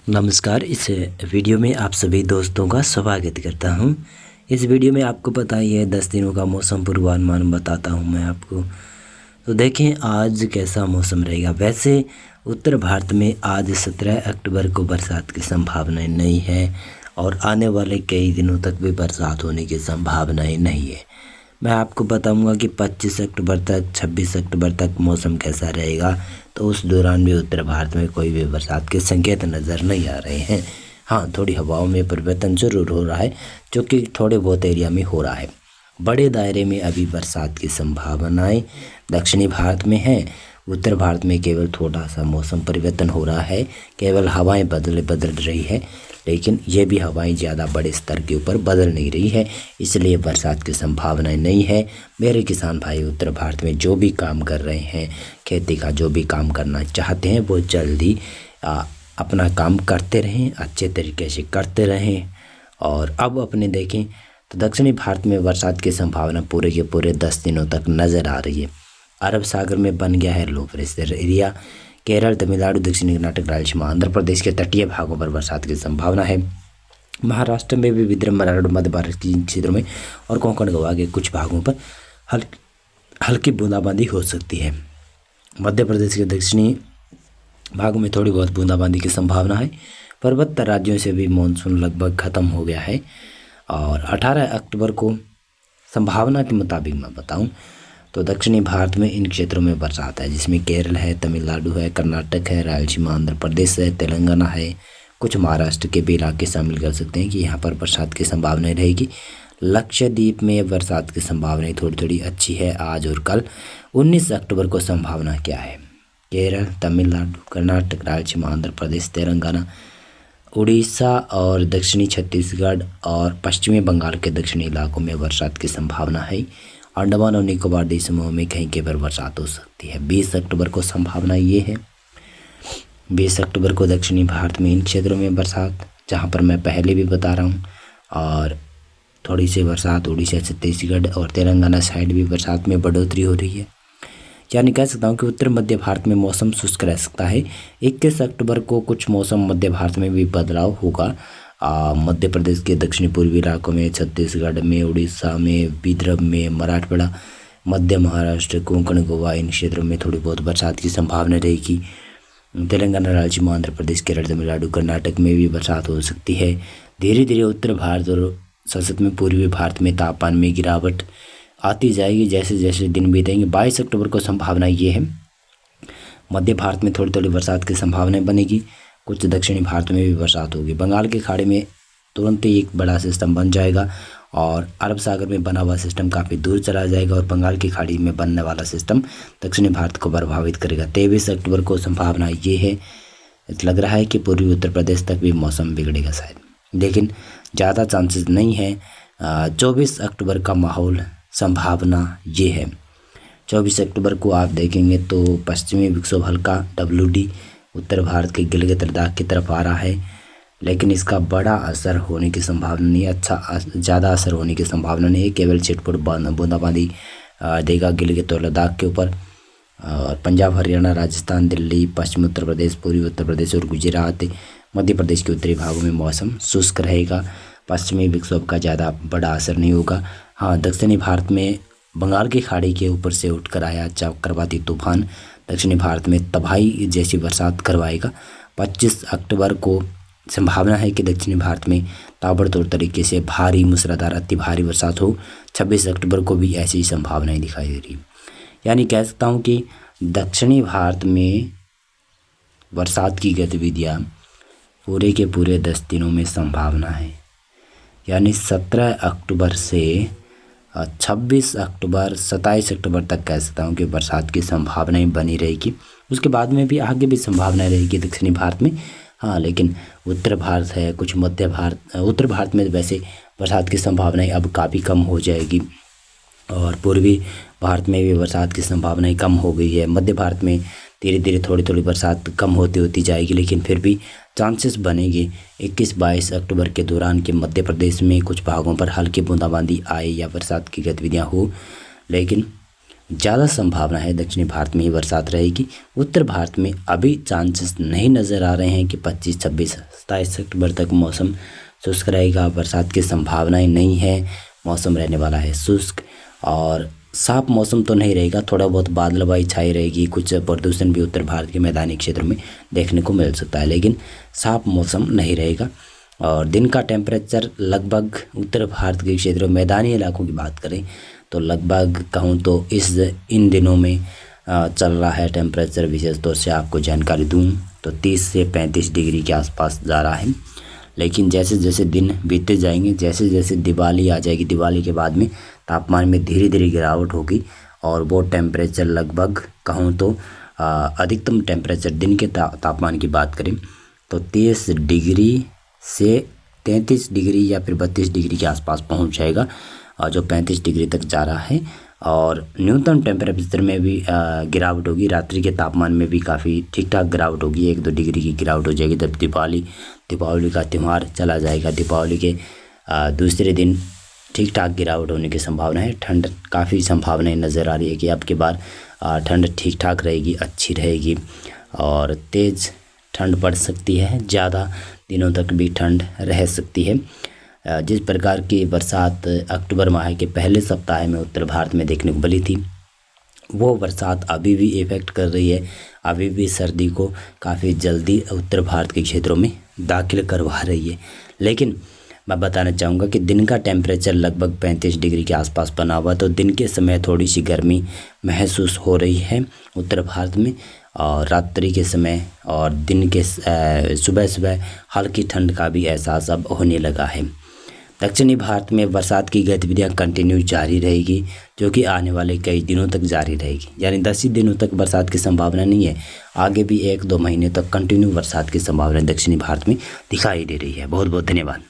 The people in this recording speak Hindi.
नमस्कार। इस वीडियो में आप सभी दोस्तों का स्वागत करता हूं। इस वीडियो में आपको पता ही है 10 दिनों का मौसम पूर्वानुमान बताता हूं मैं आपको। तो देखें आज कैसा मौसम रहेगा। वैसे उत्तर भारत में आज 17 अक्टूबर को बरसात की संभावनाएं नहीं है और आने वाले कई दिनों तक भी बरसात होने की संभावनाएं नहीं है। मैं आपको बताऊंगा कि 25 अक्टूबर तक 26 अक्टूबर तक मौसम कैसा रहेगा। तो उस दौरान भी उत्तर भारत में कोई भी बरसात के संकेत नज़र नहीं आ रहे हैं। हाँ, थोड़ी हवाओं में परिवर्तन जरूर हो रहा है, जो कि थोड़े बहुत एरिया में हो रहा है। बड़े दायरे में अभी बरसात की संभावनाएं दक्षिणी भारत में है। उत्तर भारत में केवल थोड़ा सा मौसम परिवर्तन हो रहा है, केवल हवाएं बदल रही है, लेकिन ये भी हवाएं ज़्यादा बड़े स्तर के ऊपर बदल नहीं रही है, इसलिए बरसात की संभावनाएं नहीं है। मेरे किसान भाई उत्तर भारत में जो भी काम कर रहे हैं, खेती का जो भी काम करना चाहते हैं, वो जल्दी अपना काम करते रहें, अच्छे तरीके से करते रहें। और अब अपने देखें तो दक्षिणी भारत में बरसात की संभावना पूरे के पूरे 10 दिनों तक नज़र आ रही है। अरब सागर में बन गया है low pressure area. Kerala, Tamil Nadu, दक्षिणी कर्नाटक, रायलसीमा, आंध्र प्रदेश के तटीय भागों पर बरसात की संभावना है। महाराष्ट्र में भी विदर्भ, मराठवाड़ा, मध्य भारत के क्षेत्रों में और कोंकण गोवा के कुछ भागों पर हल्की बूंदाबांदी हो सकती है। मध्य प्रदेश के दक्षिणी भागों में थोड़ी बहुत बूंदाबांदी की संभावना है। पर्वत राज्यों से भी मानसून लगभग ख़त्म हो गया है। और 18 अक्टूबर को संभावना के मुताबिक मैं बताऊं तो दक्षिणी भारत में इन क्षेत्रों में बरसात है, जिसमें केरल है, तमिलनाडु है, कर्नाटक है, रायलसीमा, आंध्र प्रदेश है, तेलंगाना है, कुछ महाराष्ट्र के भी इलाके शामिल कर सकते हैं कि यहाँ पर बरसात की संभावना रहेगी। लक्षद्वीप में बरसात की संभावना थोड़ी थोड़ी अच्छी है आज और कल। 19 अक्टूबर को संभावना क्या है? केरल, तमिलनाडु, कर्नाटक, रायलसीमा, आंध्र प्रदेश, तेलंगाना, उड़ीसा और दक्षिणी छत्तीसगढ़ और पश्चिमी बंगाल के दक्षिणी इलाकों में बरसात की संभावना है। अंडमान और निकोबार द्वीप समूह में कहीं कहीं पर बरसात हो सकती है। 20 अक्टूबर को संभावना ये है। 20 अक्टूबर को दक्षिणी भारत में इन क्षेत्रों में बरसात, जहां पर मैं पहले भी बता रहा हूं, और थोड़ी सी बरसात उड़ीसा, छत्तीसगढ़ और तेलंगाना साइड भी बरसात में बढ़ोतरी हो रही है। यानी कह सकता हूँ कि उत्तर मध्य भारत में मौसम शुष्क रह सकता है। 21 अक्टूबर को कुछ मौसम मध्य भारत में भी बदलाव होगा। मध्य प्रदेश के दक्षिणी पूर्वी इलाकों में, छत्तीसगढ़ में, उड़ीसा में, विदर्भ में, मराठवाड़ा, मध्य महाराष्ट्र, कोंकण गोवा, इन क्षेत्रों में थोड़ी बहुत बरसात की संभावना रहेगी। तेलंगाना, रायलसीमा, आंध्र प्रदेश, केरल, तमिलनाडु, कर्नाटक में भी बरसात हो सकती है। धीरे धीरे उत्तर भारत और संसद में पूर्वी भारत में तापमान में गिरावट आती जाएगी जैसे जैसे दिन बीतेंगे। 22 अक्टूबर को संभावना ये है, मध्य भारत में थोड़ी थोड़ी बरसात की संभावना बनेगी। कुछ दक्षिणी भारत में भी बरसात होगी। बंगाल की खाड़ी में तुरंत ही एक बड़ा सिस्टम बन जाएगा और अरब सागर में बना हुआ सिस्टम काफ़ी दूर चला जाएगा और बंगाल की खाड़ी में बनने वाला सिस्टम दक्षिणी भारत को प्रभावित करेगा। 23 अक्टूबर को संभावना ये है, लग रहा है कि पूर्वी उत्तर प्रदेश तक भी मौसम बिगड़ेगा शायद, लेकिन ज़्यादा चांसेस नहीं है। 24 अक्टूबर का माहौल संभावना ये है। 24 अक्टूबर को आप देखेंगे तो पश्चिमी विक्षोभ हल्का WD उत्तर भारत के गिलगित लद्दाख की तरफ आ रहा है, लेकिन इसका बड़ा असर होने की संभावना नहीं है, ज़्यादा असर होने की संभावना नहीं है। केवल छिटपुट बूंदाबांदी देगा गिलगित और लद्दाख के ऊपर। और पंजाब, हरियाणा, राजस्थान, दिल्ली, पश्चिमी उत्तर प्रदेश, पूर्वी उत्तर प्रदेश और गुजरात, मध्य प्रदेश के उत्तरी भागों में मौसम शुष्क रहेगा। पश्चिमी विक्षोभ का ज़्यादा बड़ा असर नहीं होगा। हाँ, दक्षिणी भारत में बंगाल की खाड़ी के ऊपर से उठकर आया चक्रवाती तूफान दक्षिणी भारत में तबाही जैसी बरसात करवाएगा। 25 अक्टूबर को संभावना है कि दक्षिणी भारत में ताबड़तोड़ तरीके से भारी मूसलाधार अति भारी बरसात हो। 26 अक्टूबर को भी ऐसी संभावनाएं दिखाई दे रही है। यानी कह सकता हूँ कि दक्षिणी भारत में बरसात की गतिविधियाँ पूरे के पूरे 10 दिनों में संभावना है। यानी 17 अक्टूबर से 26 अक्टूबर, 27 अक्टूबर तक कह सकता हूँ कि बरसात की संभावनाएं बनी रहेगी। उसके बाद में भी आगे भी संभावना रहेगी दक्षिणी भारत में। हाँ, लेकिन उत्तर भारत है, कुछ मध्य भारत, उत्तर भारत में वैसे बरसात की संभावनाएं अब काफ़ी कम हो जाएगी और पूर्वी भारत में भी बरसात की संभावनाएं कम हो गई है। मध्य भारत में धीरे धीरे थोड़ी थोड़ी बरसात कम होती जाएगी, लेकिन फिर भी चांसेस बनेंगे 21-22 अक्टूबर के दौरान के मध्य प्रदेश में कुछ भागों पर हल्की बूंदाबांदी आए या बरसात की गतिविधियां हो। लेकिन ज़्यादा संभावना है दक्षिणी भारत में ही बरसात रहेगी। उत्तर भारत में अभी चांसेस नहीं नज़र आ रहे हैं कि 25, 26, 27 अक्टूबर तक मौसम शुष्क रहेगा। बरसात की संभावनाएं नहीं है। मौसम रहने वाला है शुष्क और साफ मौसम तो नहीं रहेगा, थोड़ा बहुत बादलबाई छाई रहेगी। कुछ प्रदूषण भी उत्तर भारत के मैदानी क्षेत्रों में देखने को मिल सकता है, लेकिन साफ मौसम नहीं रहेगा। और दिन का टेम्परेचर लगभग उत्तर भारत के क्षेत्रों मैदानी इलाकों की बात करें तो लगभग कहूँ तो इन दिनों में चल रहा है टेम्परेचर। विशेष तौर से आपको जानकारी दूँ तो 30 से 35 डिग्री के आसपास जा रहा है। लेकिन जैसे जैसे दिन बीतते जाएंगे, जैसे जैसे दिवाली आ जाएगी, दिवाली के बाद में तापमान में धीरे धीरे गिरावट होगी और वो टेम्परेचर लगभग कहूँ तो अधिकतम टेम्परेचर दिन के तापमान की बात करें तो 30 डिग्री से 33 डिग्री या फिर 32 डिग्री के आसपास पहुंच जाएगा, और जो 35 डिग्री तक जा रहा है। और न्यूनतम टेम्परेचर में भी गिरावट होगी। रात्रि के तापमान में भी काफ़ी ठीक ठाक गिरावट होगी, 1-2 डिग्री की गिरावट हो जाएगी। जब दीपावली का त्यौहार चला जाएगा, दीपावली के दूसरे दिन ठीक ठाक गिरावट होने की संभावना है। ठंड काफ़ी संभावनाएं नज़र आ रही है कि अब की बार ठंड ठीक ठाक रहेगी, अच्छी रहेगी और तेज़ ठंड पड़ सकती है। ज़्यादा दिनों तक भी ठंड रह सकती है। जिस प्रकार की बरसात अक्टूबर माह के पहले सप्ताह में उत्तर भारत में देखने को मिली थी, वो बरसात अभी भी इफ़ेक्ट कर रही है। अभी भी सर्दी को काफ़ी जल्दी उत्तर भारत के क्षेत्रों में दाखिल करवा रही है। लेकिन मैं बताना चाहूँगा कि दिन का टेम्परेचर लगभग 35 डिग्री के आसपास बना हुआ, तो दिन के समय थोड़ी सी गर्मी महसूस हो रही है उत्तर भारत में, और रात्रि के समय और दिन के सुबह सुबह हल्की ठंड का भी एहसास अब होने लगा है। दक्षिणी भारत में बरसात की गतिविधियां कंटिन्यू जारी रहेगी, जो कि आने वाले कई दिनों तक जारी रहेगी। यानी 10 ही दिनों तक बरसात की संभावना नहीं है, आगे भी 1-2 महीने तक कंटिन्यू बरसात की संभावना दक्षिणी भारत में दिखाई दे रही है। बहुत बहुत धन्यवाद।